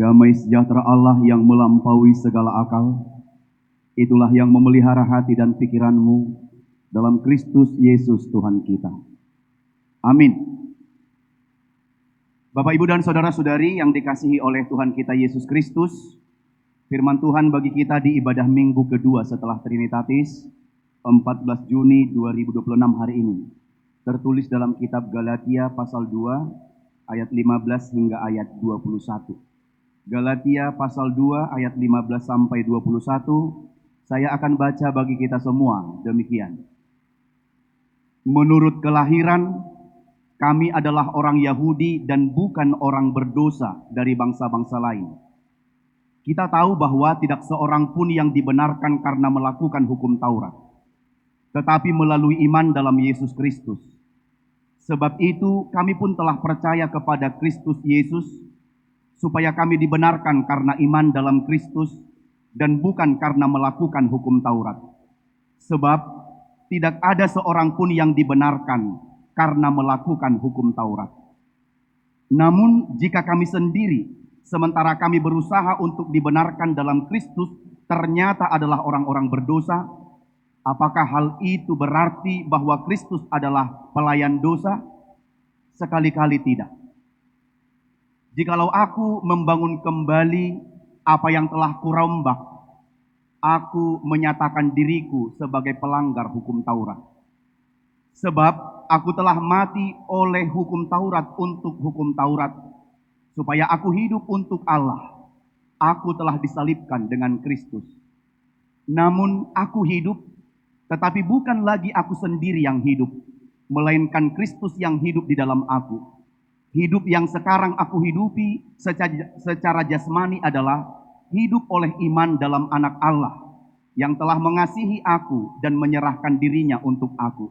Damai sejahtera Allah yang melampaui segala akal, itulah yang memelihara hati dan pikiranmu dalam Kristus Yesus Tuhan kita. Amin. Bapak, Ibu, dan saudara-saudari yang dikasihi oleh Tuhan kita Yesus Kristus, firman Tuhan bagi kita di ibadah minggu kedua setelah Trinitatis, 14 Juni 2026 hari ini, tertulis dalam kitab Galatia pasal 2 ayat 15 hingga ayat 21. Galatia pasal 2 ayat 15 sampai 21, saya akan baca bagi kita semua demikian. Menurut kelahiran, kami adalah orang Yahudi dan bukan orang berdosa dari bangsa-bangsa lain. Kita tahu bahwa tidak seorang pun yang dibenarkan karena melakukan hukum Taurat, tetapi melalui iman dalam Yesus Kristus. Sebab itu kami pun telah percaya kepada Kristus Yesus, supaya kami dibenarkan karena iman dalam Kristus dan bukan karena melakukan hukum Taurat. Sebab tidak ada seorang pun yang dibenarkan karena melakukan hukum Taurat. Namun jika kami sendiri, sementara kami berusaha untuk dibenarkan dalam Kristus, ternyata adalah orang-orang berdosa, apakah hal itu berarti bahwa Kristus adalah pelayan dosa? Sekali-kali tidak. Jikalau aku membangun kembali apa yang telah kurombak, aku menyatakan diriku sebagai pelanggar hukum Taurat. Sebab aku telah mati oleh hukum Taurat untuk hukum Taurat, supaya aku hidup untuk Allah. Aku telah disalibkan dengan Kristus. Namun aku hidup, tetapi bukan lagi aku sendiri yang hidup, melainkan Kristus yang hidup di dalam aku. Hidup yang sekarang aku hidupi secara jasmani adalah hidup oleh iman dalam Anak Allah yang telah mengasihi aku dan menyerahkan dirinya untuk aku.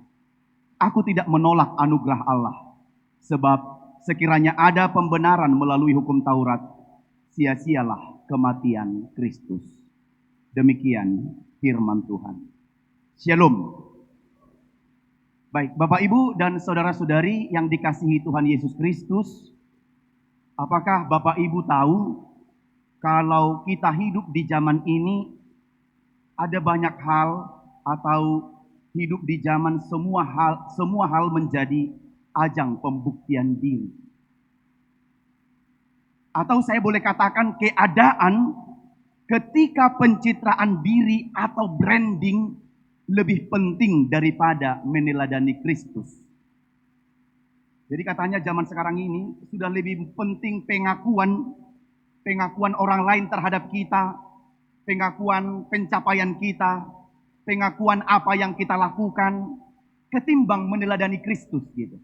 Aku tidak menolak anugerah Allah, sebab sekiranya ada pembenaran melalui hukum Taurat, sia-sialah kematian Kristus. Demikian firman Tuhan. Shalom. Baik, Bapak, Ibu, dan saudara-saudari yang dikasihi Tuhan Yesus Kristus, apakah Bapak Ibu tahu kalau kita hidup di zaman ini ada banyak hal, atau hidup di zaman semua hal menjadi ajang pembuktian diri. Atau saya boleh katakan keadaan ketika pencitraan diri atau branding lebih penting daripada meneladani Kristus. Jadi katanya zaman sekarang ini sudah lebih penting pengakuan orang lain terhadap kita, pengakuan pencapaian kita, pengakuan apa yang kita lakukan, ketimbang meneladani Kristus gitu.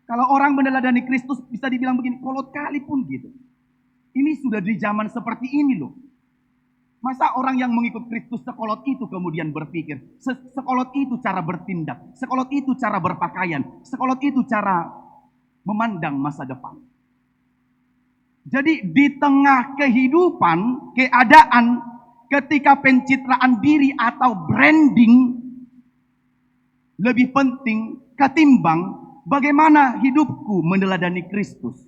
Kalau orang meneladani Kristus bisa dibilang begini, kolot kali pun gitu. Ini sudah di zaman seperti ini loh. Masa orang yang mengikut Kristus sekolot itu kemudian berpikir, sekolot itu cara bertindak, sekolot itu cara berpakaian, sekolot itu cara memandang masa depan. Jadi di tengah kehidupan, keadaan, ketika pencitraan diri atau branding lebih penting ketimbang bagaimana hidupku meneladani Kristus.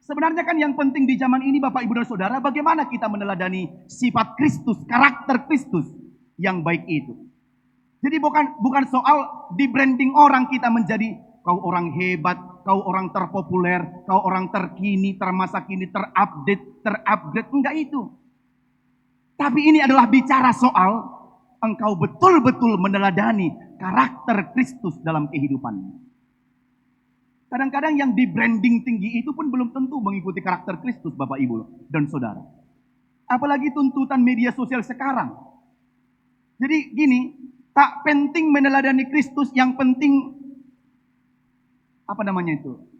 Sebenarnya kan yang penting di zaman ini Bapak, Ibu, dan Saudara, bagaimana kita meneladani sifat Kristus, karakter Kristus yang baik itu. Jadi bukan soal di branding orang kita menjadi kau orang hebat, kau orang terpopuler, kau orang terkini, termasa kini, terupgrade, enggak itu. Tapi ini adalah bicara soal engkau betul-betul meneladani karakter Kristus dalam kehidupanmu. Kadang-kadang yang di branding tinggi itu pun belum tentu mengikuti karakter Kristus, Bapak, Ibu, dan Saudara. Apalagi tuntutan media sosial sekarang. Jadi gini, tak penting meneladani Kristus, yang penting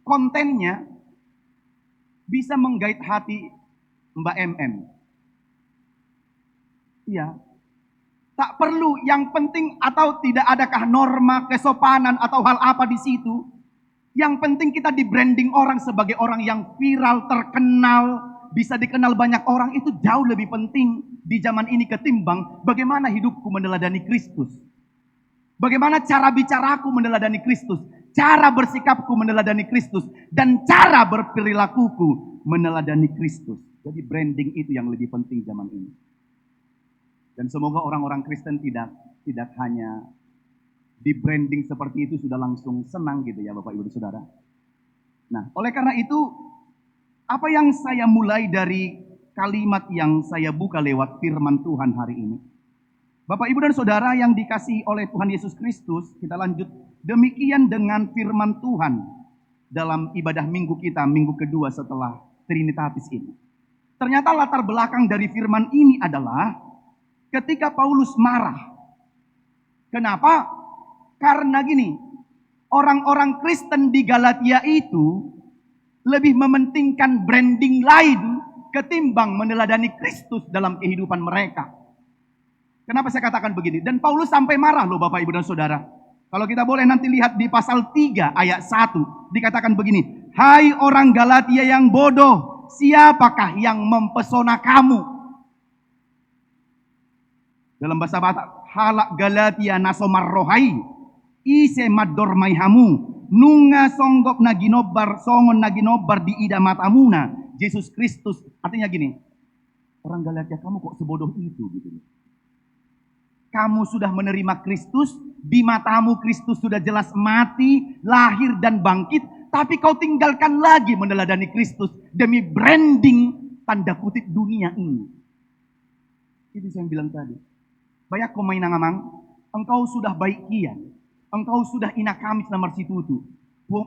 kontennya bisa menggait hati Mbak MM. Iya. Tak perlu, yang penting atau tidak adakah norma kesopanan atau hal apa di situ. Yang penting kita di branding orang sebagai orang yang viral, terkenal, bisa dikenal banyak orang, itu jauh lebih penting di zaman ini ketimbang bagaimana hidupku meneladani Kristus. Bagaimana cara bicaraku meneladani Kristus, cara bersikapku meneladani Kristus, dan cara berperilakuku meneladani Kristus. Jadi branding itu yang lebih penting zaman ini. Dan semoga orang-orang Kristen tidak hanya di branding seperti itu sudah langsung senang gitu ya Bapak Ibu dan Saudara. Nah, oleh karena itu apa yang saya mulai dari kalimat yang saya buka lewat firman Tuhan hari ini. Bapak Ibu dan Saudara yang dikasihi oleh Tuhan Yesus Kristus, kita lanjut demikian dengan firman Tuhan dalam ibadah minggu kita, minggu kedua setelah Trinitatis ini. Ternyata latar belakang dari firman ini adalah ketika Paulus marah. Kenapa? Karena gini, orang-orang Kristen di Galatia itu lebih mementingkan branding lain ketimbang meneladani Kristus dalam kehidupan mereka. Kenapa saya katakan begini? Dan Paulus sampai marah loh Bapak Ibu dan Saudara. Kalau kita boleh nanti lihat di pasal 3 ayat 1. Dikatakan begini. Hai orang Galatia yang bodoh, siapakah yang mempesona kamu? Dalam bahasa Batak, halak Galatia nasomar rohai, ise mador maihamu, nunga songgok naginobar, songon naginobar di ida matamuna, Yesus Kristus. Artinya gini, orang Galatia kamu kok sebodoh itu gitu. Kamu sudah menerima Kristus, di matamu Kristus sudah jelas mati, lahir dan bangkit, tapi kau tinggalkan lagi meneladani Kristus demi branding tanda kutip dunia ini. Itu yang bilang tadi. Bayak kau main ngamang, engkau sudah baik kian, engkau sudah ina kamis nomor situtu,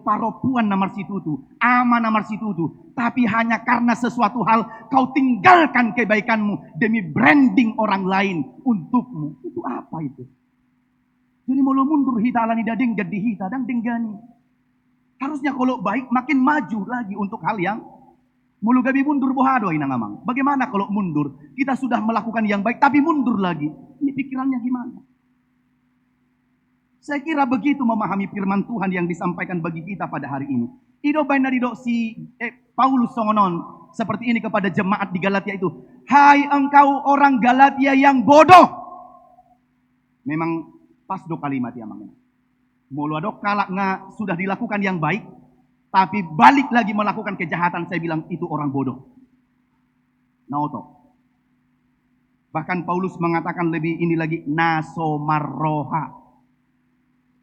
paropuan nomor situtu, ama nomor situtu, tapi hanya karena sesuatu hal kau tinggalkan kebaikanmu demi branding orang lain untukmu. Itu apa itu? Jadi mau mundur hitalani dading jadi hita dan denggani. Harusnya kalau baik makin maju lagi untuk hal yang mulu gabi mundur bohado ina ngamang. Bagaimana kalau mundur? Kita sudah melakukan yang baik tapi mundur lagi. Ini pikirannya gimana? Saya kira begitu memahami firman Tuhan yang disampaikan bagi kita pada hari ini. Ido bainadido si Paulus songonon seperti ini kepada jemaat di Galatia itu. Hai engkau orang Galatia yang bodoh. Memang pas do kalimat ya mang. Mulu adok kalak sudah dilakukan yang baik, tapi balik lagi melakukan kejahatan, saya bilang itu orang bodoh. Naoto. Bahkan Paulus mengatakan lebih ini lagi nasomarroha.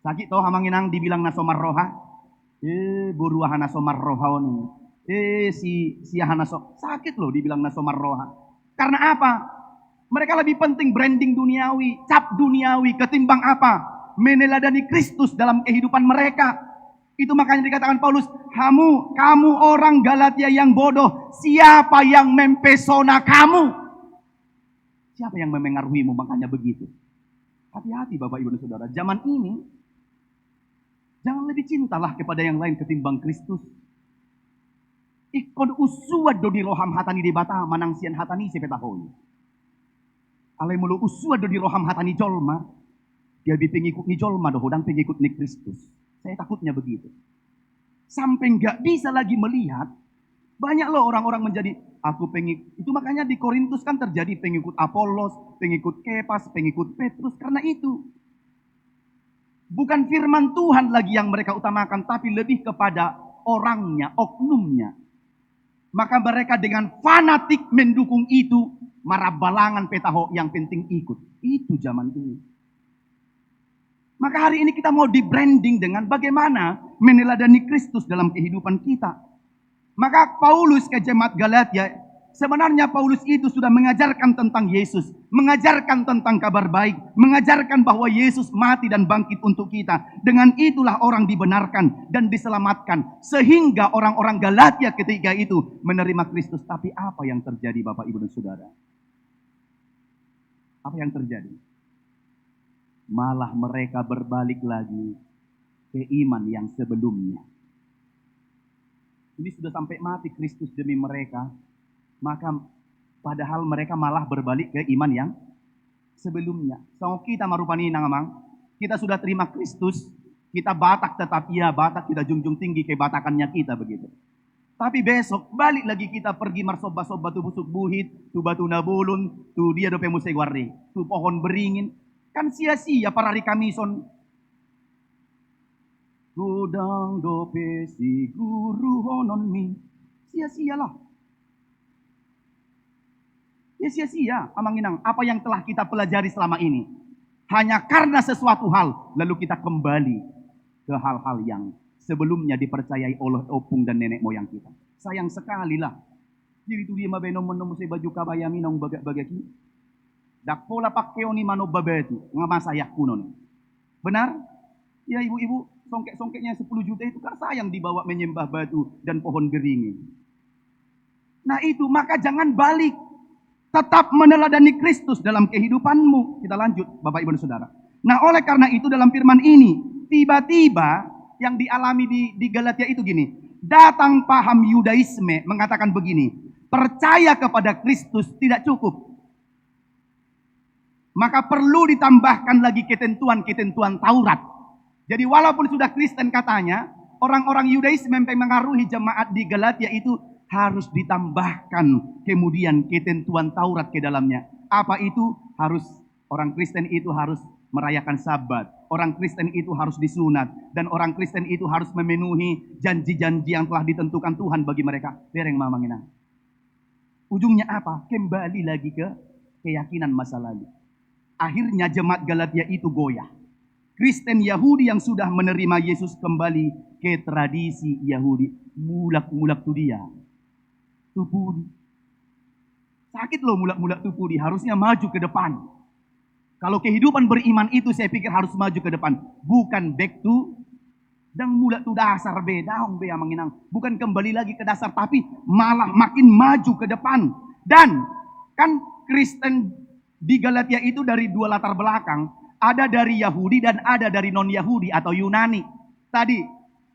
Sakit toh hamanginang dibilang nasomarroha. Buruah nasomarroha nih. Si hanaso sakit loh dibilang nasomarroha. Karena apa? Mereka lebih penting branding duniawi, cap duniawi ketimbang apa? Meneladani Kristus dalam kehidupan mereka. Itu makanya dikatakan Paulus, kamu orang Galatia yang bodoh, siapa yang mempesona kamu? Siapa yang memengaruhimu? Makanya begitu. Hati-hati Bapak Ibu dan Saudara, zaman ini jangan lebih cintalah kepada yang lain ketimbang Kristus. Ikon usuad do di roham hatani di bata manang sian hatani sepetahoi. Alai mulu usuad do di roham hatani jolma. Dia pengikut ni jolma do hodang pengikut ni Kristus. Saya takutnya begitu. Sampai nggak bisa lagi melihat. Banyak loh orang-orang menjadi aku pengikut. Itu makanya di Korintus kan terjadi pengikut Apolos, pengikut Kepas, pengikut Petrus. Karena itu. Bukan firman Tuhan lagi yang mereka utamakan, tapi lebih kepada orangnya, oknumnya. Maka mereka dengan fanatik mendukung itu, marabalangan petaho yang penting ikut. Itu zaman ini. Maka hari ini kita mau di-branding dengan bagaimana meneladani Kristus dalam kehidupan kita. Maka Paulus ke jemaat Galatia, sebenarnya Paulus itu sudah mengajarkan tentang Yesus, mengajarkan tentang kabar baik, mengajarkan bahwa Yesus mati dan bangkit untuk kita. Dengan itulah orang dibenarkan dan diselamatkan. Sehingga orang-orang Galatia ketika itu menerima Kristus. Tapi apa yang terjadi Bapak Ibu dan Saudara? Apa yang terjadi? Malah mereka berbalik lagi ke iman yang sebelumnya. Ini sudah sampai mati Kristus demi mereka. Maka padahal mereka malah berbalik ke iman yang sebelumnya. So kita marupani nangamang, kita sudah terima Kristus, kita Batak tetap iya Batak, kita junjung tinggi kebatakannya kita begitu. Tapi besok balik lagi kita pergi marsoba-soba tu busuk buhit, tu batu nabulun, tu dia dope musegwarri, tu pohon beringin. Kan sia-sia para hari Kamison. Gudang dope si guru honon mi. Sia-sialah. Ya sia-sia, Amang Inang, apa yang telah kita pelajari selama ini. Hanya karena sesuatu hal, lalu kita kembali ke hal-hal yang sebelumnya dipercayai oleh opung dan nenek moyang kita. Sayang sekali lah. Jadi itu dia mabenom menom saya baju kabayami nong bagaki. Dak pola pakeoni mano babetu ngama sayak kunon. Benar? Ya ibu-ibu, songkek-songkeknya 10 juta itu kan sayang dibawa menyembah batu dan pohon beringin. Nah itu, maka jangan balik. Tetap meneladani Kristus dalam kehidupanmu. Kita lanjut, Bapak Ibu dan Saudara. Nah, oleh karena itu dalam firman ini, tiba-tiba yang dialami di Galatia itu gini. Datang paham Yudaisme mengatakan begini. Percaya kepada Kristus tidak cukup. Maka perlu ditambahkan lagi ketentuan-ketentuan Taurat. Jadi walaupun sudah Kristen katanya, orang-orang Yudaisme yang mengaruhi jemaat di Galatia itu harus ditambahkan kemudian ketentuan Taurat ke dalamnya. Apa itu? Harus orang Kristen itu harus merayakan Sabat. Orang Kristen itu harus disunat. Dan orang Kristen itu harus memenuhi janji-janji yang telah ditentukan Tuhan bagi mereka. Bereng mamangina. Ujungnya apa? Kembali lagi ke keyakinan masa lalu. Akhirnya jemaat Galatia itu goyah. Kristen Yahudi yang sudah menerima Yesus kembali ke tradisi Yahudi. Mulak-mulak tuh dia. Tupudi. Sakit loh mulak-mulak tupudi. Harusnya maju ke depan. Kalau kehidupan beriman itu saya pikir harus maju ke depan. Bukan back to. Dan mulak tuh dasar beda. Manginang. Bukan kembali lagi ke dasar. Tapi malah makin maju ke depan. Dan kan Kristen di Galatia itu dari dua latar belakang. Ada dari Yahudi dan ada dari non-Yahudi atau Yunani. Tadi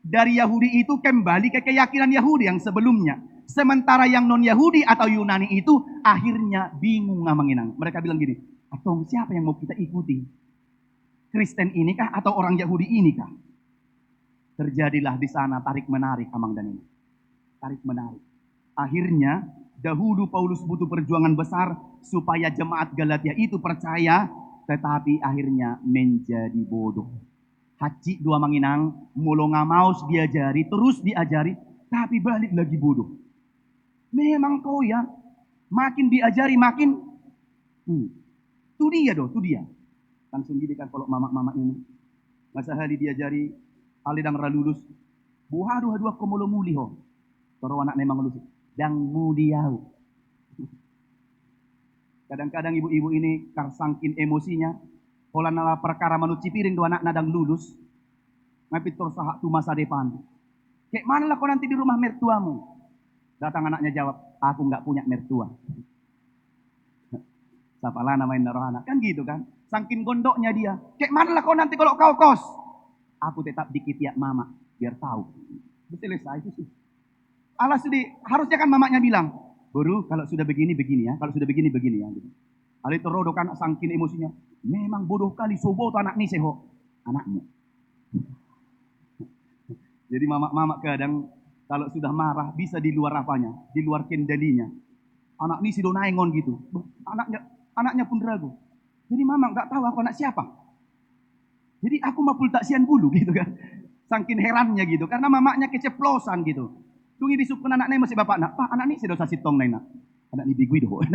dari Yahudi itu kembali ke keyakinan Yahudi yang sebelumnya. Sementara yang non-Yahudi atau Yunani itu akhirnya bingung ngamanginang. Mereka bilang gini, atau siapa yang mau kita ikuti? Kristen ini kah atau orang Yahudi ini kah? Terjadilah di sana tarik-menarik Amang dan ini. Tarik-menarik. Akhirnya dahulu Paulus butuh perjuangan besar supaya jemaat Galatia itu percaya, tetapi akhirnya menjadi bodoh. Haji dua manginang, mulu ngamaus diajari, terus diajari, tapi balik lagi bodoh. Memang kau ya, makin diajari makin, tuh dia doh, tuh dia. Langsung gini kan kalau mama-mama ini, masa hari diajari, alidang ralulus, buhaduh-haduh aku mulu muli ho, toro anak memang lulus, dang mudiau. Kadang-kadang ibu-ibu ini karsangkin emosinya, kalau nala perkara manuci piring dua anak nadang lulus, ngapit terus sahak tu masa depan. Kayak mana lah kau nanti di rumah mertuamu? Datang anaknya jawab, aku nggak punya mertua. Sapalah namain naruh anak. Kan gitu kan. Sangkin gondoknya dia. Kayak mana lah kau nanti kalau kau kos? Aku tetap dikit ya mama. Biar tahu. Betul selesai itu sih. Alas sedih. Harusnya kan mamanya bilang, Buru kalau sudah begini ya. Kalau sudah begini ya. Gitu. Ali terodok anak sangkin emosinya. Memang bodoh kali sobo tuh anak nih seho. Anakmu. Jadi mama kadang kalau sudah marah bisa di luar apanya, di luar kendalinya. Anak ini si donaengon gitu. Anaknya pun ragu. Jadi mama nggak tahu aku anak siapa. Jadi aku mapul tak sian bulu gitu kan. Sangkin herannya gitu karena mamanya keceplosan gitu. Tunggu disupkan anaknya masih bapak nak. Pak anak ini si dosa sitong naina. Anak ini bigui doh.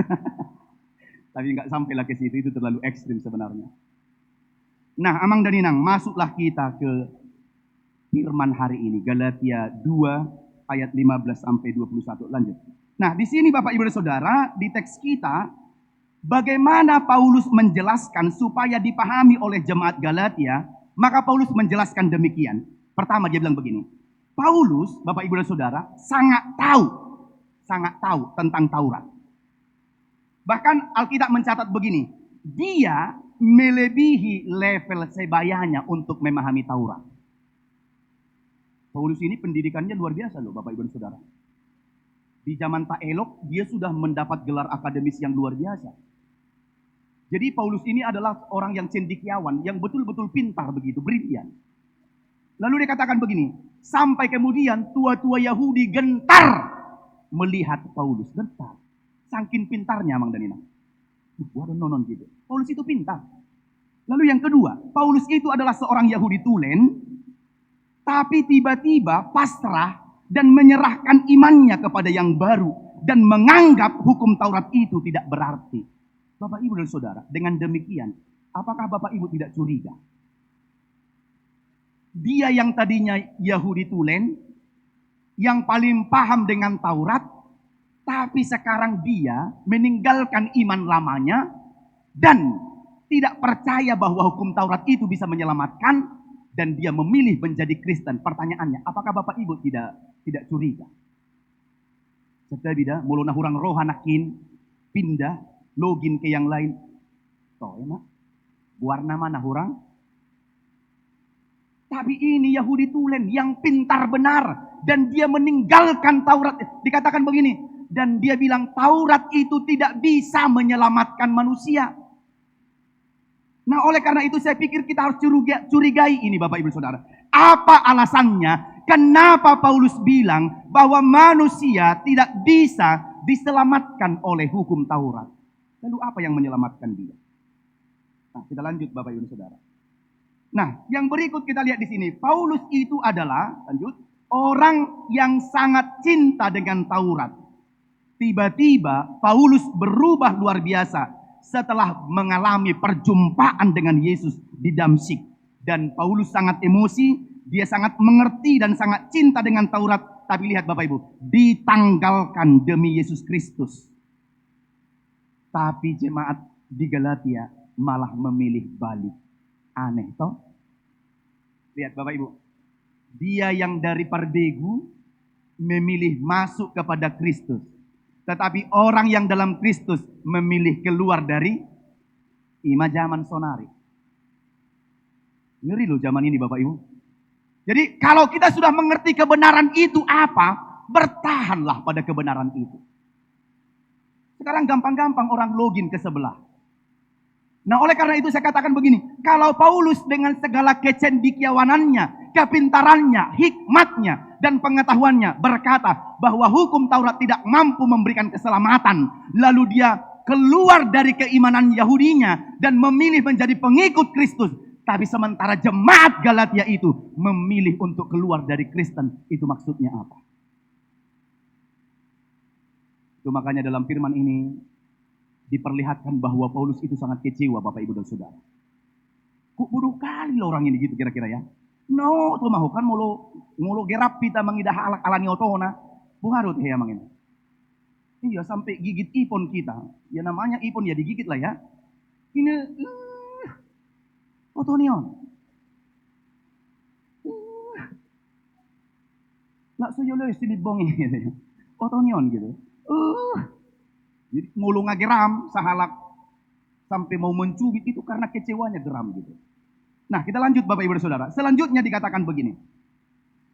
Tapi nggak sampailah ke situ, itu terlalu ekstrim sebenarnya. Nah, Amang dan Inang, masuklah kita ke firman hari ini. Galatia 2 ayat 15 sampai 21. Lanjut. Nah, di sini Bapak Ibu dan Saudara, di teks kita, bagaimana Paulus menjelaskan supaya dipahami oleh jemaat Galatia, maka Paulus menjelaskan demikian. Pertama dia bilang begini, Paulus, Bapak Ibu dan Saudara, sangat tahu tentang Taurat. Bahkan Alkitab mencatat begini, dia melebihi level sebayanya untuk memahami Taurat. Paulus ini pendidikannya luar biasa loh Bapak Ibu dan Saudara. Di zaman tak elok dia sudah mendapat gelar akademis yang luar biasa. Jadi Paulus ini adalah orang yang cendekiawan, yang betul-betul pintar begitu, brilian. Lalu dia katakan begini, sampai kemudian tua-tua Yahudi gentar melihat Paulus, gentar. Sangkin pintarnya Mang Danina. Waduh nonon gitu. Paulus itu pintar. Lalu yang kedua, Paulus itu adalah seorang Yahudi tulen, tapi tiba-tiba pasrah dan menyerahkan imannya kepada yang baru. dan menganggap hukum Taurat itu tidak berarti. Bapak Ibu dan Saudara, dengan demikian, apakah Bapak Ibu tidak curiga? Dia yang tadinya Yahudi tulen, yang paling paham dengan Taurat, tapi sekarang dia meninggalkan iman lamanya dan tidak percaya bahwa hukum Taurat itu bisa menyelamatkan, dan dia memilih menjadi Kristen. Pertanyaannya, apakah Bapak Ibu tidak curiga? Setelah bida, muluna hurang rohanakin, pindah, login ke yang lain. Toh, emak, warna mana hurang? Tapi ini Yahudi tulen yang pintar benar, dan dia meninggalkan Taurat. Dikatakan begini, dan dia bilang Taurat itu tidak bisa menyelamatkan manusia. Nah, oleh karena itu saya pikir kita harus curigai ini Bapak Ibu Saudara. Apa alasannya? Kenapa Paulus bilang bahwa manusia tidak bisa diselamatkan oleh hukum Taurat? Lalu apa yang menyelamatkan dia? Nah, kita lanjut Bapak Ibu Saudara. Nah, yang berikut kita lihat di sini. Paulus itu adalah, lanjut, orang yang sangat cinta dengan Taurat. Tiba-tiba Paulus berubah luar biasa setelah mengalami perjumpaan dengan Yesus di Damsyik. Dan Paulus sangat emosi, dia sangat mengerti dan sangat cinta dengan Taurat. Tapi lihat Bapak Ibu, ditanggalkan demi Yesus Kristus. Tapi jemaat di Galatia malah memilih balik. Aneh toh? Lihat Bapak Ibu, dia yang dari parbegu memilih masuk kepada Kristus. Tetapi orang yang dalam Kristus memilih keluar dari ima zaman sonari. Ngeri loh zaman ini Bapak Ibu. Jadi kalau kita sudah mengerti kebenaran itu apa, bertahanlah pada kebenaran itu. Sekarang gampang-gampang orang login ke sebelah. Nah, oleh karena itu saya katakan begini, kalau Paulus dengan segala kecendekiawanannya, kepintarannya, hikmatnya, dan pengetahuannya berkata bahwa hukum Taurat tidak mampu memberikan keselamatan, lalu dia keluar dari keimanan Yahudinya dan memilih menjadi pengikut Kristus. Tapi sementara jemaat Galatia itu memilih untuk keluar dari Kristen, itu maksudnya apa? Itu makanya dalam firman ini diperlihatkan bahwa Paulus itu sangat kecewa Bapak Ibu dan Saudara. Kok bodoh kali loh orang ini gitu kira-kira ya. No, tuh mau kan mulu gerap kita mengidah alani otona. Buharut ya mang ini. Iya sampai gigit ipon kita. Ya namanya ipon ya digigit lah ya. Ini otonion. Lah suyolo istri bongi gitu. Otonion gitu. Jadi mulu ngageram sahalak sampai mau mencubit itu karena kecewanya geram gitu. Nah, kita lanjut Bapak Ibu dan Saudara. Selanjutnya dikatakan begini.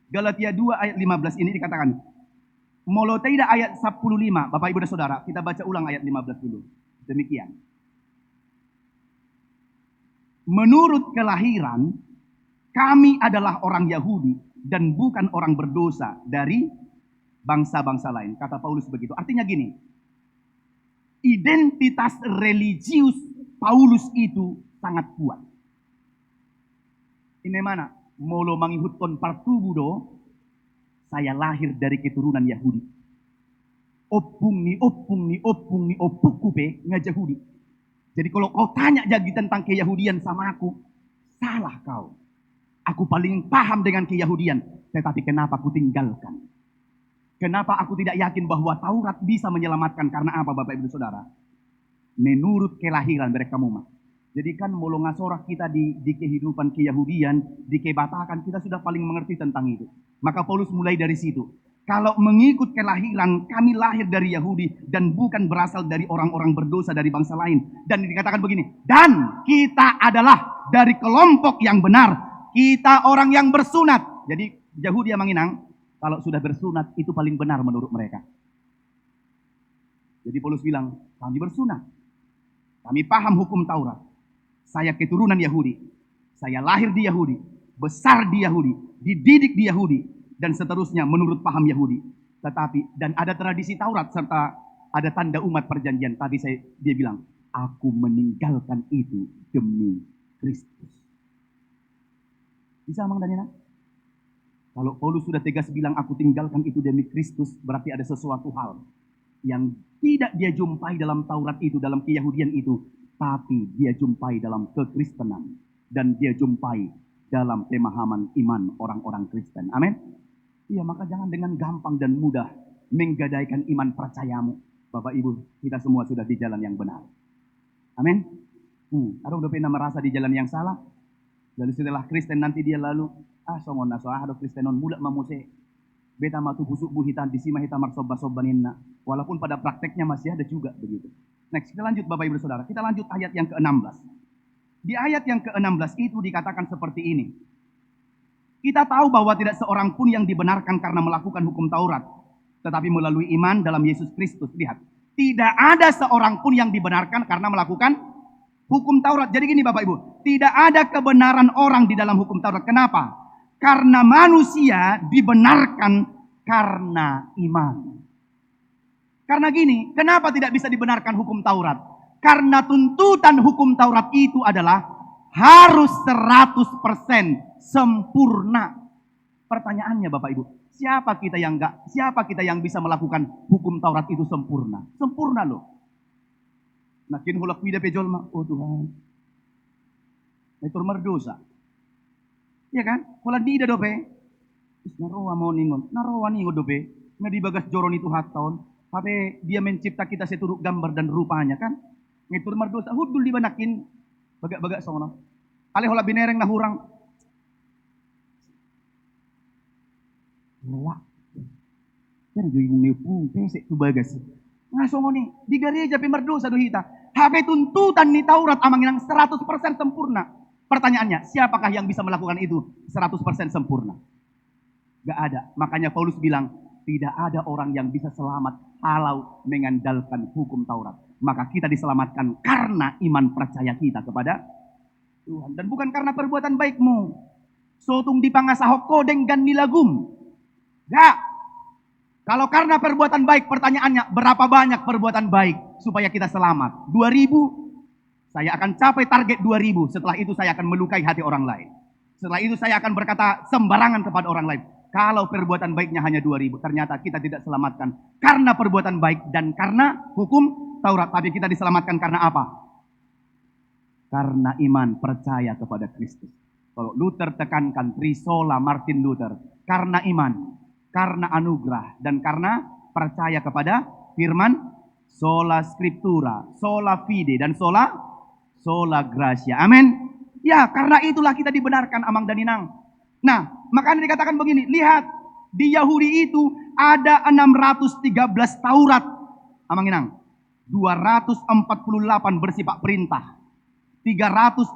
Galatia 2 ayat 15 ini dikatakan. Moloteida ayat 15. Bapak Ibu dan Saudara, kita baca ulang ayat 15 dulu. Demikian. Menurut kelahiran, kami adalah orang Yahudi dan bukan orang berdosa dari bangsa-bangsa lain. Kata Paulus begitu. Artinya gini. Identitas religius Paulus itu sangat kuat. Ini mana? Molo mangihutton partubudo, saya lahir dari keturunan Yahudi. Opung ni opukupe ngajahudi. Jadi kalau kau tanya jadi tentang keyahudian sama aku, salah kau. Aku paling paham dengan keyahudian, tetapi kenapa aku tinggalkan? Kenapa aku tidak yakin bahwa Taurat bisa menyelamatkan? Karena apa Bapak Ibu Saudara? Menurut kelahiran mereka muma. Jadi kan mulu ngasorak kita di kehidupan keyahudian, di kebatakan, kita sudah paling mengerti tentang itu. Maka Paulus mulai dari situ. Kalau mengikut kelahiran, kami lahir dari Yahudi dan bukan berasal dari orang-orang berdosa dari bangsa lain. Dan dikatakan begini, dan kita adalah dari kelompok yang benar. Kita orang yang bersunat. Jadi Yahudi yang menginang, kalau sudah bersunat itu paling benar menurut mereka. Jadi Paulus bilang, kami bersunat. Kami paham hukum Taurat. Saya keturunan Yahudi. Saya lahir di Yahudi. Besar di Yahudi. Dididik di Yahudi. Dan seterusnya menurut paham Yahudi. Tetapi, dan ada tradisi Taurat serta ada tanda umat perjanjian. Tapi dia bilang, aku meninggalkan itu demi Kristus. Bisa Mang Daniela? Kalau Paulus sudah tegas bilang aku tinggalkan itu demi Kristus, berarti ada sesuatu hal Yang tidak dia jumpai dalam Taurat itu, dalam keyahudian itu, tapi dia jumpai dalam kekristenan. Dan dia jumpai dalam pemahaman iman orang-orang Kristen. Amin. Iya, maka jangan dengan gampang dan mudah menggadaikan iman percayamu. Bapak Ibu, kita semua sudah di jalan yang benar. Amin. Ada udah pernah merasa di jalan yang salah. Lalu setelah Kristen nanti dia lalu, songon naso, ada Kristenon mulak mamuse. Beta matu busuk buhitan di sima hitam marsoba-sobaninna. Walaupun pada prakteknya masih ada juga begitu. Next, kita lanjut Bapak Ibu Saudara. Kita lanjut ayat yang ke-16. Di ayat yang ke-16 itu dikatakan seperti ini. Kita tahu bahwa tidak seorang pun yang dibenarkan karena melakukan hukum Taurat. Tetapi melalui iman dalam Yesus Kristus. Lihat, tidak ada seorang pun yang dibenarkan karena melakukan hukum Taurat. Jadi gini Bapak Ibu, tidak ada kebenaran orang di dalam hukum Taurat. Kenapa? Karena manusia dibenarkan karena iman. Karena gini, kenapa tidak bisa dibenarkan hukum Taurat? Karena tuntutan hukum Taurat itu adalah harus 100% sempurna. Pertanyaannya Bapak Ibu, siapa kita yang bisa melakukan hukum Taurat itu sempurna? Sempurna loh. Nakin hulak wida pejolma, oh Tuhan. Itu merdosa. Ya kan? Kalau di dope, narowa mau ningon, narowa ningon dope, nggak dibagas joron itu haton, tapi dia mencipta kita seturut gambar dan rupanya kan? Ngitur merdosa, hudul dibanakin, bagak-bagak sono. Ale hola binereng na hurang. Wah, kan jadi ngepung pesek tu bagas. Ngasongo nih, di gereja pemerdosa dohita. Habe tuntutan ni Taurat amanginang 100% sempurna. Pertanyaannya, siapakah yang bisa melakukan itu 100% sempurna? Gak ada. Makanya Paulus bilang, tidak ada orang yang bisa selamat kalau mengandalkan hukum Taurat. Maka kita diselamatkan karena iman percaya kita kepada Tuhan. Dan bukan karena perbuatan baikmu. Sotung dipangasahok kodeng gan nilagum. Gak. Kalau karena perbuatan baik, pertanyaannya, berapa banyak perbuatan baik supaya kita selamat? 2000? Saya akan capai target 2000. Setelah itu saya akan melukai hati orang lain. Setelah itu saya akan berkata sembarangan kepada orang lain. Kalau perbuatan baiknya hanya 2000, ternyata kita tidak selamatkan karena perbuatan baik dan karena hukum Taurat. Tapi kita diselamatkan karena apa? Karena iman percaya kepada Kristus. Kalau Luther tekankan, Trisola Martin Luther. Karena iman, karena anugerah, dan karena percaya kepada firman, sola scriptura, sola fide, dan sola gratia. Amin. Ya, karena itulah kita dibenarkan amang dan inang. Nah, makanya dikatakan begini, lihat, di Yahudi itu ada 613 Taurat. Amang inang. 248 bersifat perintah. 365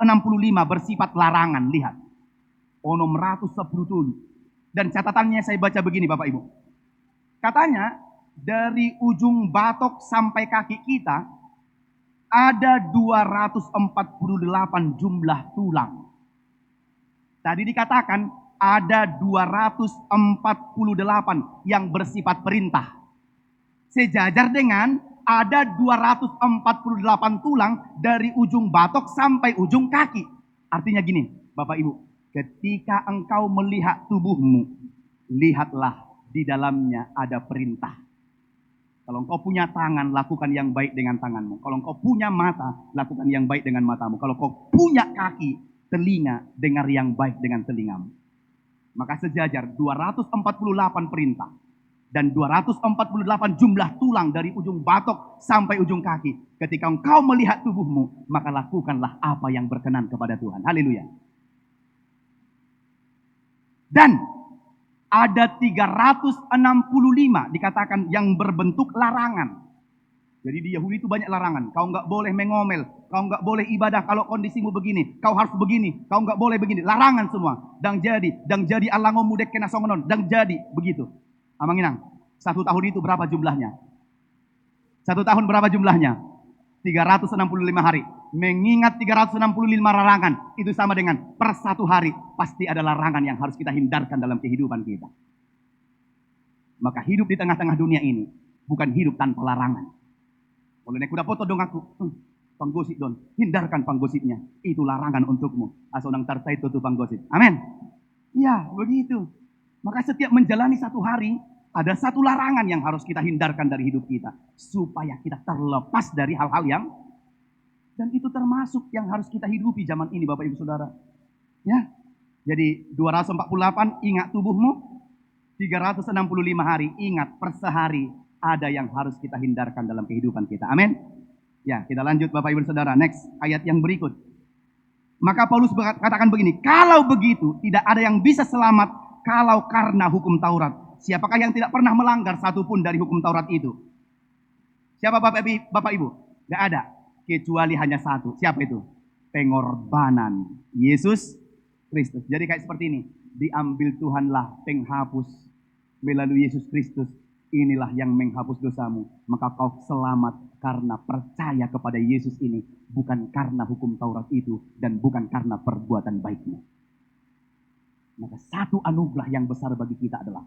bersifat larangan. Lihat. Onom 110. Dan catatannya saya baca begini Bapak Ibu. Katanya, dari ujung batok sampai kaki kita, ada 248 jumlah tulang. Tadi dikatakan ada 248 yang bersifat perintah. Sejajar dengan ada 248 tulang dari ujung batok sampai ujung kaki. Artinya gini, Bapak Ibu, ketika engkau melihat tubuhmu, lihatlah di dalamnya ada perintah. Kalau engkau punya tangan, lakukan yang baik dengan tanganmu. Kalau engkau punya mata, lakukan yang baik dengan matamu. Kalau engkau punya kaki, telinga, dengar yang baik dengan telingamu. Maka sejajar 248 perintah. Dan 248 jumlah tulang dari ujung batok sampai ujung kaki. Ketika engkau melihat tubuhmu, maka lakukanlah apa yang berkenan kepada Tuhan. Haleluya. Dan ada 365 dikatakan yang berbentuk larangan. Jadi di Yahudi itu banyak larangan. Kau nggak boleh mengomel, kau nggak boleh ibadah kalau kondisimu begini, kau harus begini, kau nggak boleh begini. Larangan semua. Dan jadi alango mudek kena songonon, dan jadi begitu. Amang inang, 1 tahun itu berapa jumlahnya? 1 tahun berapa jumlahnya? 365 hari. Mengingat 365 larangan, itu sama dengan per 1 hari pasti ada larangan yang harus kita hindarkan dalam kehidupan kita. Maka hidup di tengah-tengah dunia ini bukan hidup tanpa larangan. Kalau nek udah foto dong aku, panggosip don, hindarkan panggosipnya. Itu larangan untukmu. Asal nang tartai itu panggosip. Amin. Iya, begitu. Maka setiap menjalani 1 hari, Ada satu larangan yang harus kita hindarkan dari hidup kita. Supaya kita terlepas dari hal-hal yang, dan itu termasuk yang harus kita hidupi zaman ini Bapak Ibu Saudara. Ya, jadi 248, ingat tubuhmu. 365 hari, ingat per sehari ada yang harus kita hindarkan dalam kehidupan kita. Amin. Ya, kita lanjut Bapak Ibu Saudara. Next, ayat yang berikut. Maka Paulus katakan begini, kalau begitu tidak ada yang bisa selamat kalau karena hukum Taurat. Siapakah yang tidak pernah melanggar satupun dari hukum Taurat itu? Siapa Bapak Ibu? Gak ada. Kecuali hanya satu. Siapa itu? Pengorbanan Yesus Kristus. Jadi kayak seperti ini. Diambil Tuhanlah penghapus melalui Yesus Kristus. Inilah yang menghapus dosamu. Maka kau selamat karena percaya kepada Yesus ini. Bukan karena hukum Taurat itu. Dan bukan karena perbuatan baikmu. Maka satu anugerah yang besar bagi kita adalah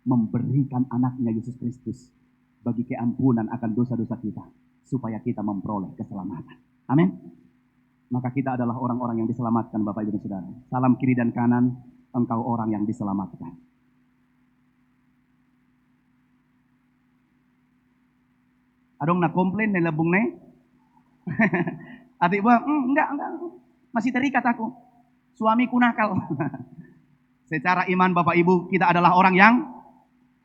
memberikan anaknya Yesus Kristus bagi keampunan akan dosa-dosa kita. Supaya kita memperoleh keselamatan. Amin. Maka kita adalah orang-orang yang diselamatkan Bapak Ibu dan Saudara. Salam kiri dan kanan, engkau orang yang diselamatkan. Adong na komplain na labong na Adik buah, enggak. Masih terikat aku. Suamiku nakal. Secara iman Bapak Ibu, kita adalah orang yang,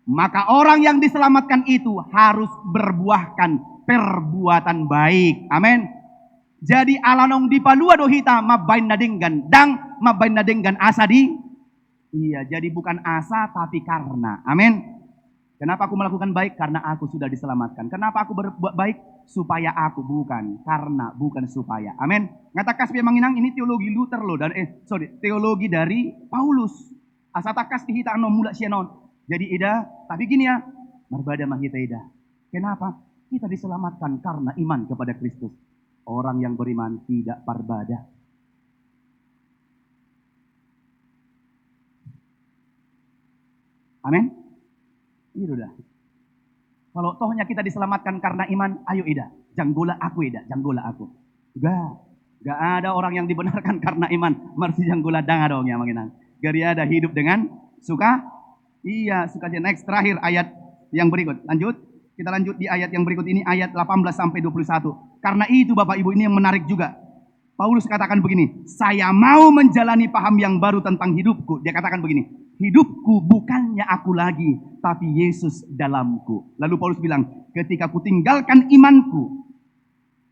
maka orang yang diselamatkan itu harus berbuahkan perbuatan baik. Amin. Jadi alanong di palua dohita mabain nadenggan dang mabain nadenggan asa di. Iya, jadi bukan asa tapi karena. Amin. Kenapa aku melakukan baik? Karena aku sudah diselamatkan. Kenapa aku berbuat baik? Supaya aku, bukan karena, bukan supaya. Amin. Ngatakas manginang ini teologi Luther loh dan teologi dari Paulus. Asatakas dihita ano mula sianon. Jadi ida, tapi gini ya, marbada mahita ida. Kenapa? Kita diselamatkan karena iman kepada Kristus. Orang yang beriman tidak parbada. Amin. Itu dah. Kalau tohnya kita diselamatkan karena iman, ayo ida, janggola aku ida, janggola aku. Gak ada orang yang dibenarkan karena iman. Marsi janggola dang dong ya manginang. Gari ada hidup dengan suka. Iya, suka aja. Next, terakhir ayat yang berikut. Lanjut. Kita lanjut di ayat yang berikut ini, ayat 18 sampai 21. Karena itu Bapak Ibu, ini yang menarik juga. Paulus katakan begini, saya mau menjalani paham yang baru tentang hidupku. Dia katakan begini, hidupku bukannya aku lagi, tapi Yesus dalamku. Lalu Paulus bilang, ketika ku tinggalkan imanku,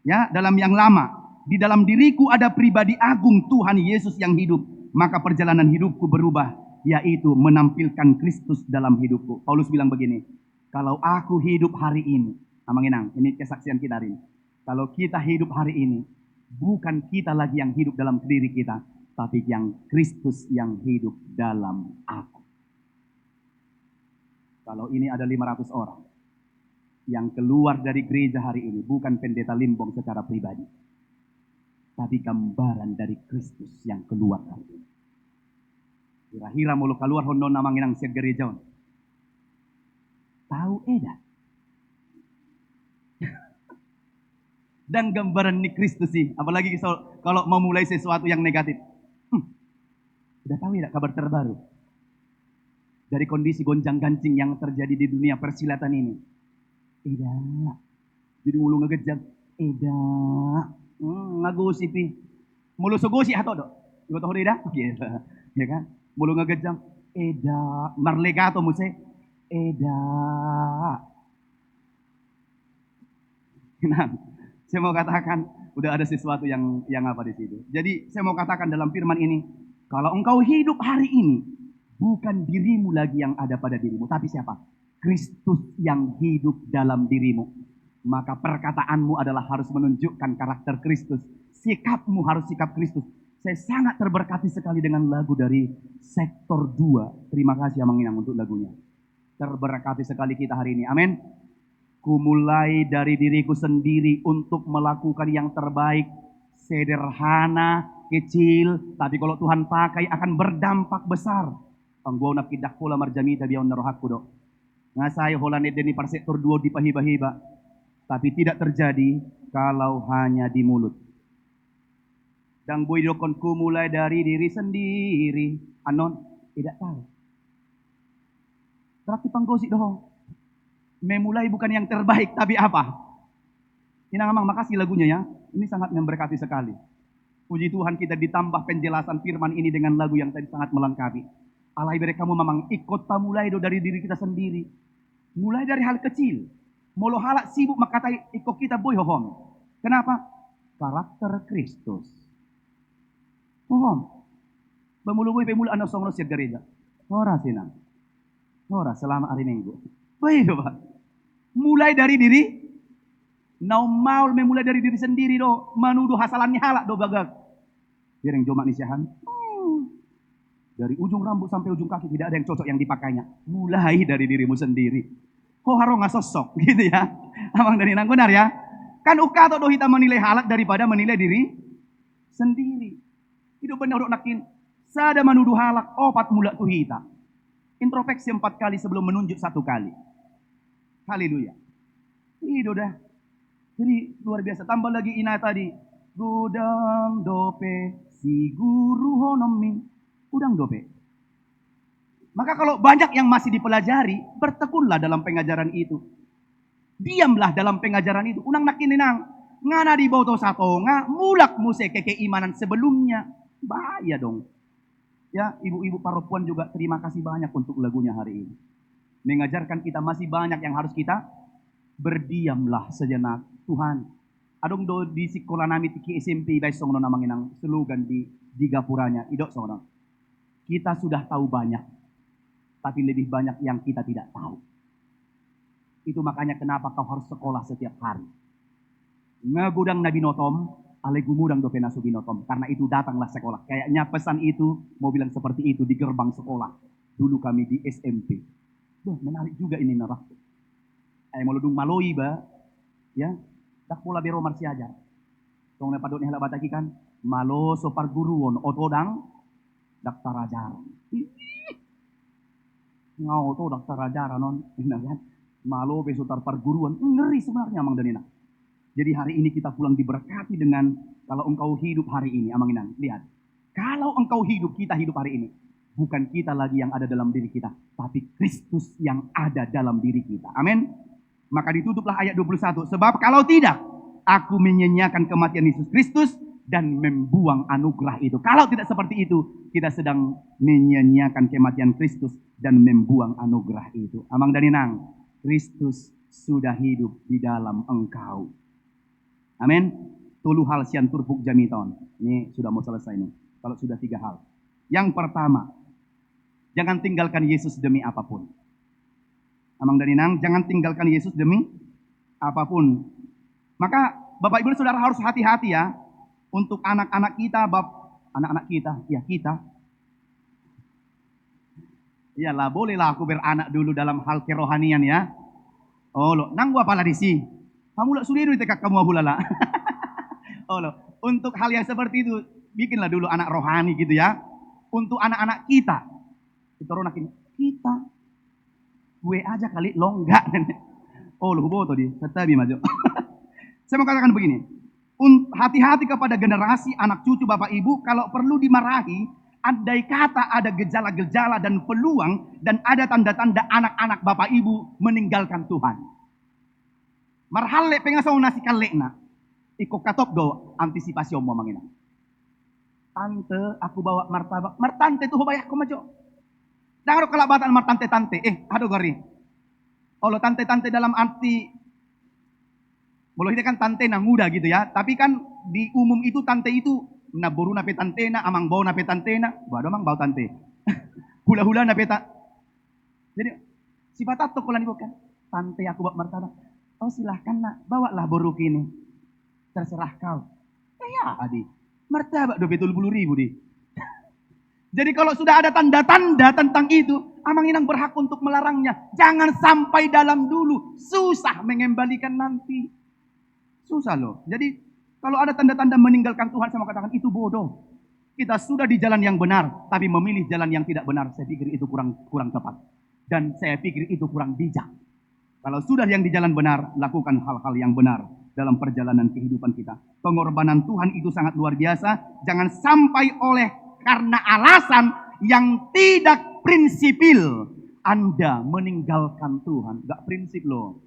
ya, dalam yang lama, di dalam diriku ada pribadi agung Tuhan Yesus yang hidup, maka perjalanan hidupku berubah, yaitu menampilkan Kristus dalam hidupku. Paulus bilang begini, kalau aku hidup hari ini, amanginang, ini kesaksian kita hari ini. Kalau kita hidup hari ini, bukan kita lagi yang hidup dalam diri kita, tapi yang Kristus yang hidup dalam aku. Kalau ini ada 500 orang yang keluar dari gereja hari ini, bukan pendeta Limbong secara pribadi, tapi gambaran dari Kristus yang keluar hari ini. Kira-kira mulu keluar hondo namanginang siag gereja. Tahu eda. Dan gambaran ini Kristus sih. Apalagi kalau memulai sesuatu yang negatif. Udah tahu ya kabar terbaru. Dari kondisi gonjang-gancing yang terjadi di dunia persilatan ini. Eda. Jadi mulu ngegejang. Eda. Ngagosipi. Mulu sogosi atau do. Iko tahu eda? Gitu. Ya kan? Mulu ngegejang. Eda. Marlegato muse. Eda. Nah, saya mau katakan udah ada sesuatu yang apa di situ. Jadi saya mau katakan dalam firman ini, kalau engkau hidup hari ini, bukan dirimu lagi yang ada pada dirimu, tapi siapa? Kristus yang hidup dalam dirimu. Maka perkataanmu adalah harus menunjukkan karakter Kristus. Sikapmu harus sikap Kristus. Saya sangat terberkati sekali dengan lagu dari Sektor 2. Terima kasih Amang Inang untuk lagunya. Terberkati sekali kita hari ini. Amin. Ku mulai dari diriku sendiri untuk melakukan yang terbaik. Sederhana, kecil. Tapi kalau Tuhan pakai akan berdampak besar. Pangguaw na kidak pula marjamita biyaw narohak ko do. Ngasay holan edeni par Sektor 2 di pahiba-hiba. Tapi tidak terjadi kalau hanya di mulut. Dan buidokonku mulai dari diri sendiri. Anon, tidak tahu. Berarti panggosik dong. Memulai bukan yang terbaik, tapi apa? Inang Amang, makasih lagunya ya. Ini sangat memberkati sekali. Puji Tuhan kita ditambah penjelasan firman ini dengan lagu yang tadi sangat melengkapi. Alai beri kamu memang ikut mulai dari diri kita sendiri. Mulai dari hal kecil. Molo halak sibuk makatai ikut kita boy hohom. Kenapa? Karakter Kristus. Hohom. Bemulu-bui pemulu anak songros ya gereja. Ora sinang. Ora selama hari Minggu. Baik Pak. Mulai dari diri. Nau mau memulai dari diri sendiri do. Menuduh hasalannya halak do bagag. Biar yang jomak nisiahan. Dari ujung rambut sampai ujung kaki tidak ada yang cocok yang dipakainya. Mulai dari dirimu sendiri. Kok harus nggak sosok gitu ya. Amang dari nang benar ya. Kan ukato do kita menilai halak daripada menilai diri sendiri. Hidup benar dok nakin. Sada menuduh halak opat mula tuh hita. Introspeksi 4 kali sebelum menunjuk 1 kali. Haleluya. Itu dah. Jadi luar biasa. Tambah lagi ina tadi. Gudang dope si guru honomi. Udang dope. Maka kalau banyak yang masih dipelajari, bertekunlah dalam pengajaran itu. Diamlah dalam pengajaran itu. Unang nakininang. Ngana di boto satonga. Mulak musik keimanan sebelumnya. Bahaya dong. Ya, ibu-ibu paropuan juga terima kasih banyak untuk lagunya hari ini. Mengajarkan kita masih banyak yang harus kita berdiamlah sejenak. Tuhan, adong do di sekolah nami tiki SMP baik songno namanginang slogan di gapuranya. Idok songno. Kita sudah tahu banyak, tapi lebih banyak yang kita tidak tahu. Itu makanya kenapa kau harus sekolah setiap hari. Ngegudang Nabi Notom, ale gumudang do pena subinotom. Karena itu datanglah sekolah. Kayaknya pesan itu mau bilang seperti itu di gerbang sekolah. Dulu kami di SMP. Wah, menarik juga ini narah. Molodung maloi ba, ya. Tak pula biro marsi aja. Tong ne padot ni halak bataki kan. Malo so parguruon otodang daktar ajaran. Ngau to daktar ajaran non. Kan. Malo besotar parguruan. Ngeri sebenarnya Amang Danina. Jadi hari ini kita pulang diberkati dengan kalau engkau hidup hari ini, Amang Inang. Lihat. Kalau engkau hidup, kita hidup hari ini. Bukan kita lagi yang ada dalam diri kita. Tapi Kristus yang ada dalam diri kita. Amin. Maka ditutuplah ayat 21. Sebab kalau tidak, aku menyanyiakan kematian Yesus Kristus dan membuang anugerah itu. Kalau tidak seperti itu, kita sedang menyanyiakan kematian Kristus dan membuang anugerah itu. Amang Daninang, Kristus sudah hidup di dalam engkau. Amin. Tulu hal sian turpuk jamiton. Ini sudah mau selesai nih. Kalau sudah 3 hal. Yang pertama, jangan tinggalkan Yesus demi apapun. Amang Daninang, jangan tinggalkan Yesus demi apapun. Maka Bapak Ibu Saudara harus hati-hati ya. Untuk anak-anak kita, anak-anak kita, ya kita. Iyalah, bolehlah aku beranak dulu dalam hal kerohanian ya. Oh lo, nang gua pala disi. Kamu lah sudah tekak kamu abulala. Oh lo, untuk hal yang seperti itu, bikinlah dulu anak rohani gitu ya. Untuk anak-anak kita. Kita ronakin, kita. Gue aja kali lo enggak. Oh lo boto di, tetapi maju. Saya mau katakan begini. Hati-hati kepada generasi anak cucu Bapak Ibu. Kalau perlu dimarahi, andai kata ada gejala-gejala dan peluang. Dan ada tanda-tanda anak-anak Bapak Ibu meninggalkan Tuhan. Marhalle pengasau nasi kalekna. Iko katop do antisipasi omong mangina. Tante, aku bawa martabak. Martante tuh banyak ko majo. Daro kelabatan martante-tante. Aduh gari. Oh lo tante-tante dalam arti. Mula ini kan tante na muda gitu ya. Tapi kan di umum itu tante itu. Naburu na pe tante na. Amang bau na pe tante na. Waduh amang bau tante. Hula-hula na pe tante. Jadi sifat atau kulan ibu kan. Tante aku bawa martabak. Oh silahkan nak. Bawalah boruk ini. Terserah kau. Ya adi. Martabak 20 ribu di. Jadi kalau sudah ada tanda-tanda tentang itu, Amang Inang berhak untuk melarangnya. Jangan sampai dalam dulu. Susah mengembalikan nanti. Susah loh. Jadi kalau ada tanda-tanda meninggalkan Tuhan, saya mau katakan itu bodoh. Kita sudah di jalan yang benar, tapi memilih jalan yang tidak benar. Saya pikir itu kurang tepat. Dan saya pikir itu kurang bijak. Kalau sudah yang di jalan benar, lakukan hal-hal yang benar dalam perjalanan kehidupan kita. Pengorbanan Tuhan itu sangat luar biasa. Jangan sampai karena alasan yang tidak prinsipil Anda meninggalkan Tuhan. Gak prinsip loh.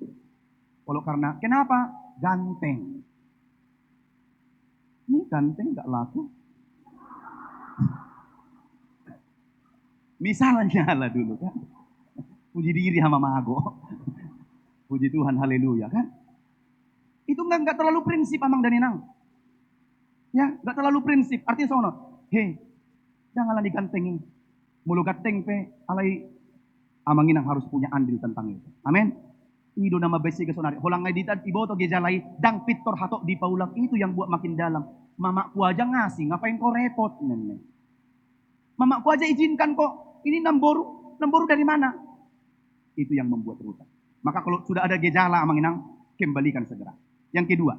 Kalau kenapa? Ganteng. Ini ganteng gak laku. Misalnya lah dulu kan. Puji diri sama mago. Puji Tuhan, haleluya kan. Itu nggak terlalu prinsip amang dan inang. Ya, nggak terlalu prinsip. Artinya sono, hei, janganlah digantengin. Mulu ganteng pe, alai amang inang harus punya andil tentang itu. Amin. Ido nama besi ke sonari. Holang ngeditan iboto gejalai dang pitor hatok di paulang itu yang buat makin dalam. Mamaku aja ngasih, ngapain kau repot nenek? Mamaku aja izinkan kok. Ini namboru dari mana? Itu yang membuat rusak. Maka kalau sudah ada gejala amang inang, kembalikan segera. Yang kedua,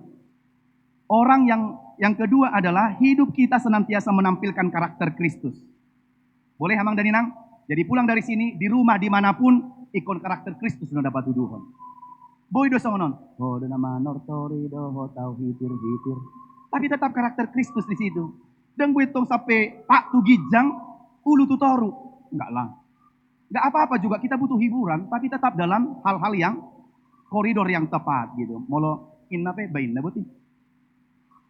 yang kedua adalah hidup kita senantiasa menampilkan karakter Kristus. Boleh amang dan inang? Jadi pulang dari sini, di rumah, dimanapun, ikon karakter Kristus sudah dapat tuduhan. Boy do songonon. Oh, nama nortori do tau hitir. Tapi tetap karakter Kristus di situ. Dan gue tong sampai pak tu gijang, ulu tu toru. Enggak lah. Enggak apa-apa juga, kita butuh hiburan, tapi tetap dalam hal-hal yang koridor yang tepat gitu. Molo inna pe bain na buti.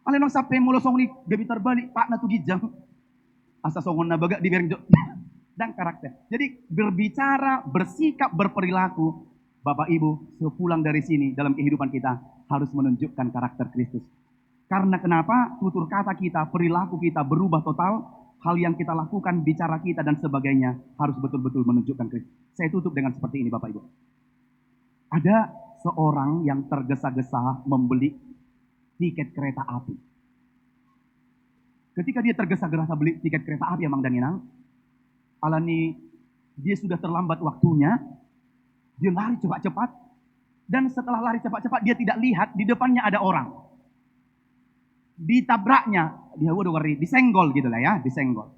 Ale nang sampai molo song ni gabi terbalik pak na tu gijang. Asa songon na baga di berengjo. Dan karakter. Jadi berbicara, bersikap, berperilaku, Bapak Ibu, sepulang dari sini dalam kehidupan kita harus menunjukkan karakter Kristus. Karena kenapa? Tutur kata kita, perilaku kita berubah total. Hal yang kita lakukan, bicara kita dan sebagainya harus betul-betul menunjukkan Kristus. Saya tutup dengan seperti ini Bapak Ibu. Ada seorang yang tergesa-gesa membeli tiket kereta api. Ketika dia tergesa-gesa beli tiket kereta api Amang dan Inang, alani dia sudah terlambat waktunya, dia lari cepat-cepat, dan setelah lari cepat-cepat dia tidak lihat di depannya ada orang. Ditabraknya, disenggol gitu lah ya, disenggol.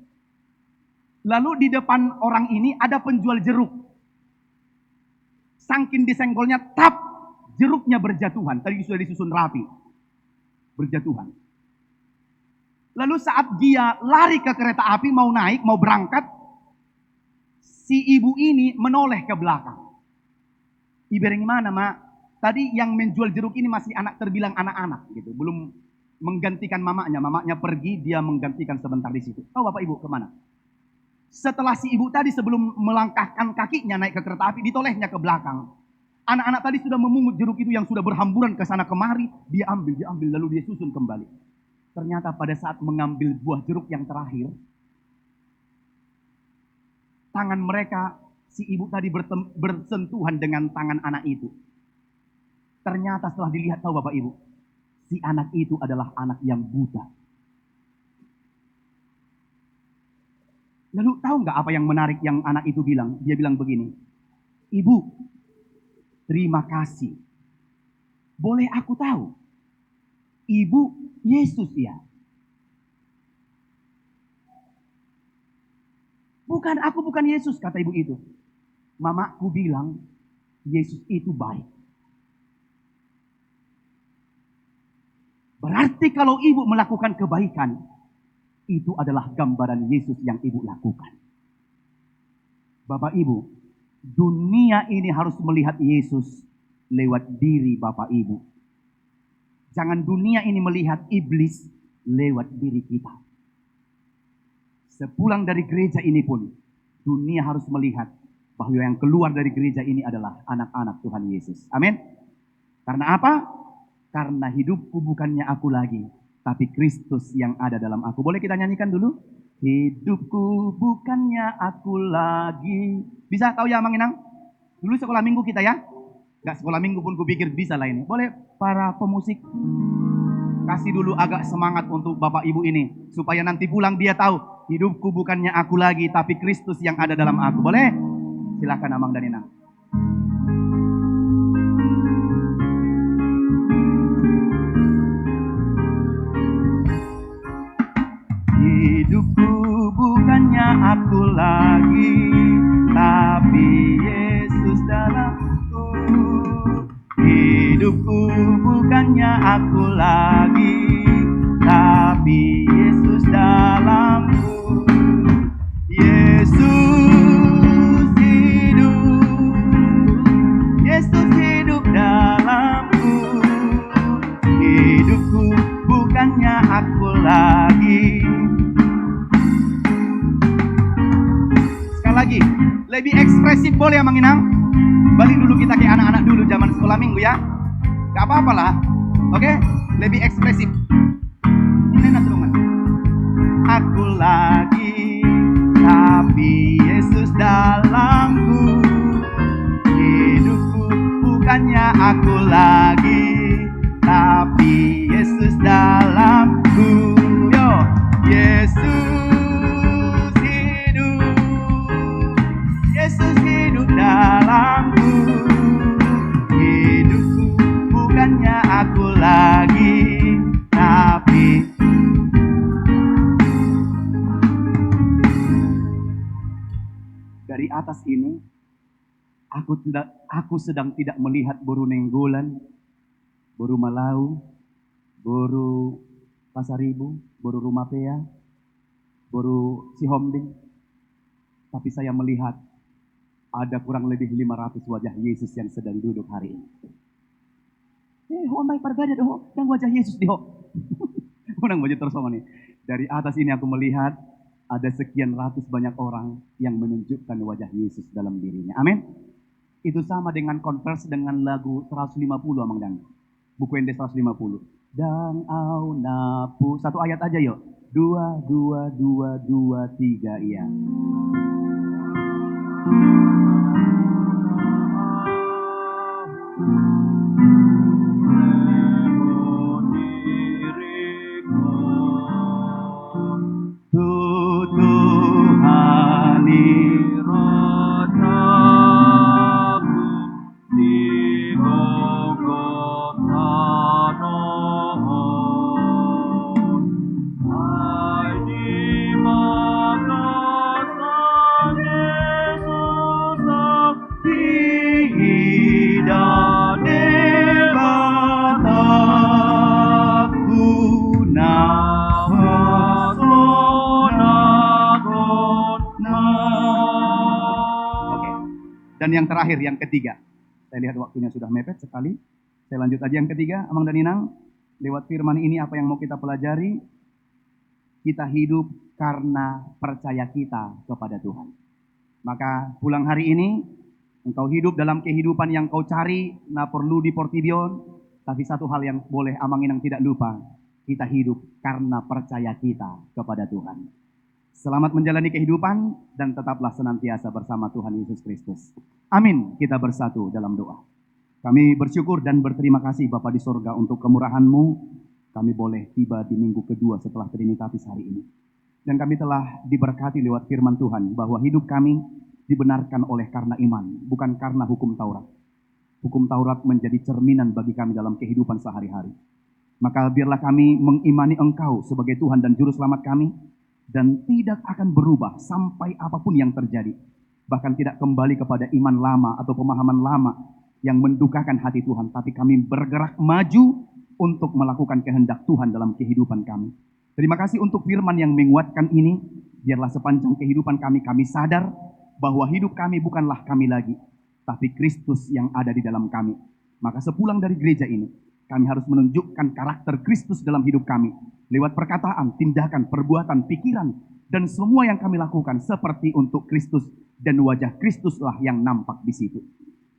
Lalu di depan orang ini ada penjual jeruk. Saking disenggolnya, tap, jeruknya berjatuhan. Tadi sudah disusun rapi. Berjatuhan. Lalu saat dia lari ke kereta api, mau naik, mau berangkat, si ibu ini menoleh ke belakang. Ibarat gimana, Mak? Tadi yang menjual jeruk ini masih terbilang anak-anak gitu, belum menggantikan mamanya pergi, dia menggantikan sebentar di situ. Tahu Bapak Ibu kemana? Setelah si ibu tadi sebelum melangkahkan kakinya naik ke kereta api, ditolehnya ke belakang. Anak-anak tadi sudah memungut jeruk itu yang sudah berhamburan ke sana kemari, dia ambil lalu dia susun kembali. Ternyata pada saat mengambil buah jeruk yang terakhir, tangan mereka, si ibu tadi bersentuhan dengan tangan anak itu. Ternyata setelah dilihat, tahu Bapak Ibu, si anak itu adalah anak yang buta. Lalu tahu nggak apa yang menarik yang anak itu bilang? Dia bilang begini, Ibu, terima kasih. Boleh aku tahu? Ibu Yesus ya? Aku bukan Yesus, kata ibu itu. Mamaku bilang, Yesus itu baik. Berarti kalau ibu melakukan kebaikan, itu adalah gambaran Yesus yang ibu lakukan. Bapak Ibu, dunia ini harus melihat Yesus lewat diri Bapak Ibu. Jangan dunia ini melihat iblis lewat diri kita. Sepulang dari gereja ini pun, dunia harus melihat bahwa yang keluar dari gereja ini adalah anak-anak Tuhan Yesus. Amin. Karena apa? Karena hidupku bukannya aku lagi, tapi Kristus yang ada dalam aku. Boleh kita nyanyikan dulu? Hidupku bukannya aku lagi. Bisa tahu ya Mang Inang? Dulu sekolah minggu kita ya? Gak sekolah minggu pun kupikir bisa lah ini. Boleh para pemusik kasih dulu agak semangat untuk Bapak Ibu ini. Supaya nanti pulang dia tahu, hidupku bukannya aku lagi, tapi Kristus yang ada dalam aku. Boleh? Silakan Amang dan Inang. Hidupku bukannya aku lagi, tapi Yesus dalamku. Hidupku bukannya aku lagi, tapi Yesus dalamku. Yesus hidup Lebih ekspresif boleh Amang Inang? Balik dulu kita kayak anak-anak dulu zaman sekolah minggu ya. Gak apa-apa lah. Oke? Lebih ekspresif. Ini nasrungan. Aku lagi, tapi Yesus dalamku. Hidupku bukannya aku lagi, tapi Yesus dalamku. Yo, Yesus hidup, Yesus hidup dalamku. Hidupku bukannya aku lagi, tapi dari atas ini aku sedang tidak melihat boru Nenggolan, boru Malau, boru Pasaribu, boru Rumapea, boru Sihomding, tapi saya melihat ada kurang lebih 500 wajah Yesus yang sedang duduk hari ini. Mai perbeda doh, yang wajah Yesus doh. Unang wajah terus nih. Dari atas ini aku melihat ada sekian ratus banyak orang yang menunjukkan wajah Yesus dalam dirinya. Amin. Itu sama dengan converse dengan lagu 150 Amang Dan. Buku Ende 150. Dan au napu. Satu ayat aja yuk. 2, 2, 2, 2, 3. Iya. Dan yang terakhir, yang ketiga. Saya lihat waktunya sudah mepet sekali. Saya lanjut aja yang ketiga, Amang dan Inang. Lewat firman ini apa yang mau kita pelajari? Kita hidup karena percaya kita kepada Tuhan. Maka pulang hari ini, engkau hidup dalam kehidupan yang kau cari, na perlu di Portibion. Tapi satu hal yang boleh Amang Inang tidak lupa. Kita hidup karena percaya kita kepada Tuhan. Selamat menjalani kehidupan dan tetaplah senantiasa bersama Tuhan Yesus Kristus. Amin. Kita bersatu dalam doa. Kami bersyukur dan berterima kasih Bapa di sorga untuk kemurahan-Mu. Kami boleh tiba di minggu kedua setelah Trinitatis hari ini. Dan kami telah diberkati lewat firman Tuhan bahwa hidup kami dibenarkan oleh karena iman, bukan karena hukum Taurat. Hukum Taurat menjadi cerminan bagi kami dalam kehidupan sehari-hari. Maka biarlah kami mengimani Engkau sebagai Tuhan dan Juru Selamat kami, dan tidak akan berubah sampai apapun yang terjadi. Bahkan tidak kembali kepada iman lama atau pemahaman lama yang mendukakan hati Tuhan. Tapi kami bergerak maju untuk melakukan kehendak Tuhan dalam kehidupan kami. Terima kasih untuk firman yang menguatkan ini. Biarlah sepanjang kehidupan kami sadar bahwa hidup kami bukanlah kami lagi, tapi Kristus yang ada di dalam kami. Maka sepulang dari gereja ini, kami harus menunjukkan karakter Kristus dalam hidup kami. Lewat perkataan, tindakan, perbuatan, pikiran, dan semua yang kami lakukan seperti untuk Kristus. Dan wajah Kristuslah yang nampak di situ.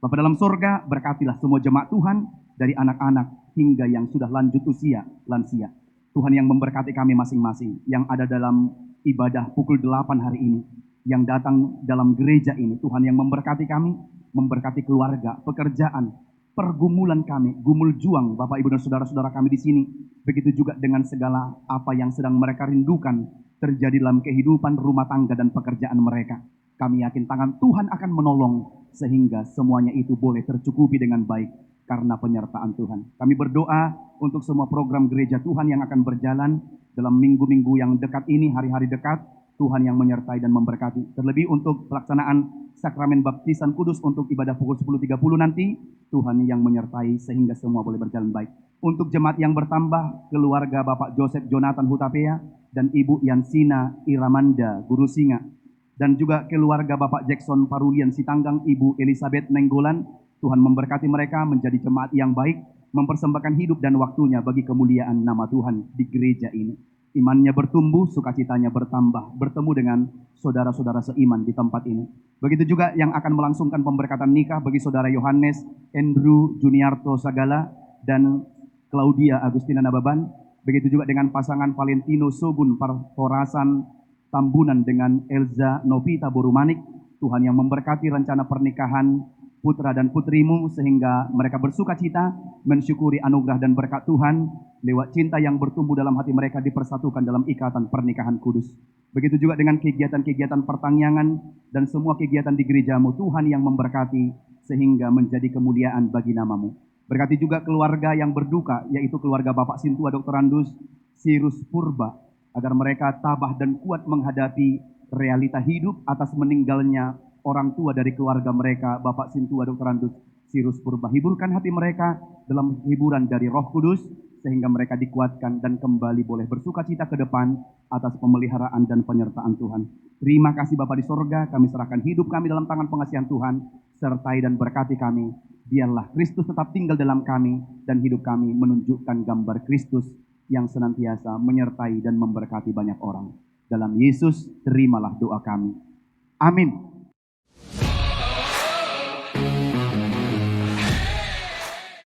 Bapa dalam sorga, berkatilah semua jemaat Tuhan, dari anak-anak hingga yang sudah lanjut usia, lansia. Tuhan yang memberkati kami masing-masing, yang ada dalam ibadah pukul 8 hari ini, yang datang dalam gereja ini. Tuhan yang memberkati kami, memberkati keluarga, pekerjaan, pergumulan kami, gumul juang Bapak Ibu dan saudara-saudara kami di sini. Begitu juga dengan segala apa yang sedang mereka rindukan terjadi dalam kehidupan rumah tangga dan pekerjaan mereka. Kami yakin tangan Tuhan akan menolong sehingga semuanya itu boleh tercukupi dengan baik karena penyertaan Tuhan. Kami berdoa untuk semua program gereja Tuhan yang akan berjalan dalam minggu-minggu yang dekat ini, hari-hari dekat. Tuhan yang menyertai dan memberkati. Terlebih untuk pelaksanaan sakramen baptisan kudus untuk ibadah pukul 10.30 nanti, Tuhan yang menyertai sehingga semua boleh berjalan baik. Untuk jemaat yang bertambah, keluarga Bapak Joseph Jonathan Hutapea dan Ibu Yansina Iramanda Guru Singa, dan juga keluarga Bapak Jackson Parulian Sitanggang, Ibu Elizabeth Nenggolan, Tuhan memberkati mereka menjadi jemaat yang baik, mempersembahkan hidup dan waktunya bagi kemuliaan nama Tuhan di gereja ini. imannya bertumbuh, sukacitanya bertambah, bertemu dengan saudara-saudara seiman di tempat ini. Begitu juga yang akan melangsungkan pemberkatan nikah bagi saudara Yohanes, Andrew, Juniarto Sagala, dan Claudia Agustina Nababan. Begitu juga dengan pasangan Valentino Sogun Porasan Tambunan dengan Elza Novita Borumanik. Tuhan yang memberkati rencana pernikahan putra dan putrimu sehingga mereka bersuka cita, mensyukuri anugerah dan berkat Tuhan lewat cinta yang bertumbuh dalam hati mereka dipersatukan dalam ikatan pernikahan kudus. Begitu juga dengan kegiatan-kegiatan pertanian dan semua kegiatan di gerejamu, Tuhan yang memberkati sehingga menjadi kemuliaan bagi namamu. Berkati juga keluarga yang berduka, yaitu keluarga Bapak Sintua Dr. Andus Sirus Purba, agar mereka tabah dan kuat menghadapi realita hidup atas meninggalnya orang tua dari keluarga mereka, Bapak Sintua Dr. Andus Sirus Purba. Hiburkan hati mereka dalam hiburan dari Roh Kudus, sehingga mereka dikuatkan dan kembali boleh bersuka cita ke depan atas pemeliharaan dan penyertaan Tuhan. Terima kasih Bapa di sorga, kami serahkan hidup kami dalam tangan pengasihan Tuhan, sertai dan berkati kami. Biarlah Kristus tetap tinggal dalam kami, dan hidup kami menunjukkan gambar Kristus yang senantiasa menyertai dan memberkati banyak orang. Dalam Yesus, terimalah doa kami. Amin.